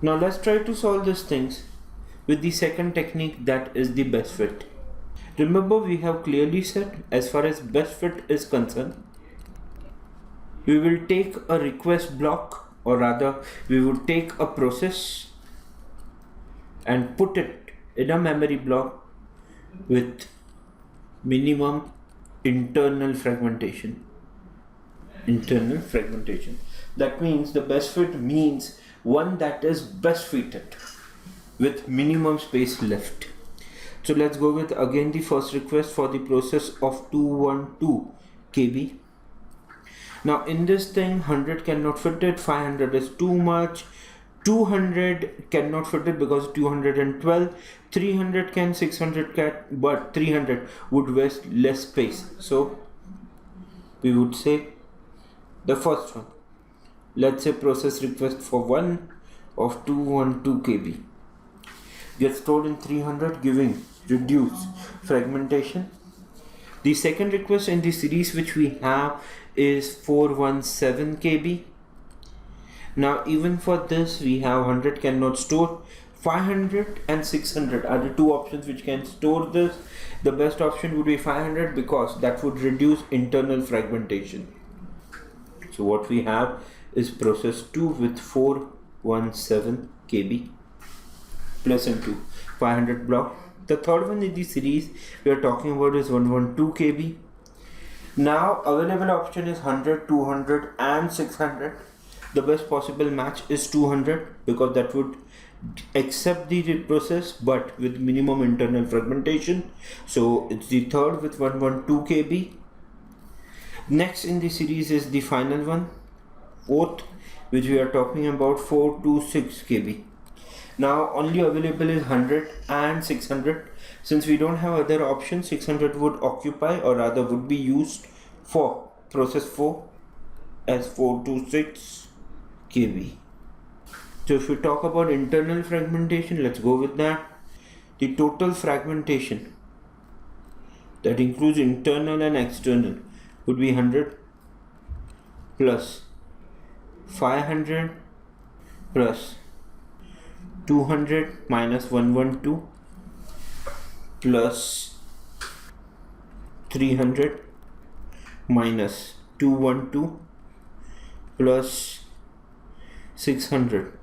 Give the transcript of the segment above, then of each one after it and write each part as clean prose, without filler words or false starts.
Now let's try to solve these things with the second technique, that is the best fit. Remember, we have clearly said as far as best fit is concerned, we will take a request block, or rather we would take a process and put it in a memory block with minimum internal fragmentation. That means the best fit means one that is best fitted with minimum space left. So let's go with again the first request for the process of 212 KB. Now in this thing 100 cannot fit it, 500 is too much, 200 cannot fit it because 212, 300 can, 600 can, but 300 would waste less space. So we would say the first one, let's say process request for 1 of 212 KB gets stored in 300, giving reduced fragmentation. The second request in the series which we have is 417 KB. Now even for this we have 100 cannot store, 500 and 600 are the two options which can store this. The best option would be 500 because that would reduce internal fragmentation. So what we have is process 2 with 417 KB plus into 500 block. The third one in the series we are talking about is 112 KB. Now available option is 100, 200 and 600. The best possible match is 200 because that would accept the process but with minimum internal fragmentation. So it's the third with 112 KB. Next in the series is the final one, fourth, which we are talking about, 426 KB. Now only available is 100 and 600. Since we don't have other options, 600 would occupy, or rather would be used for process 4 as 426 KB. So if we talk about internal fragmentation, let's go with that. The total fragmentation that includes internal and external would be 100 plus 500 plus 200 minus 112 plus 300 minus 212 plus 600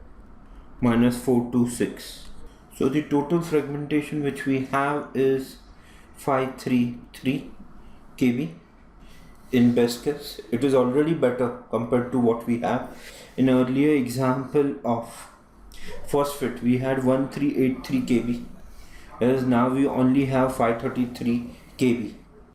minus 426. So the total fragmentation which we have is 533 KB. In best case, it is already better compared to what we have. In earlier example of first fit, we had 1383 KB, whereas now we only have 533 KB.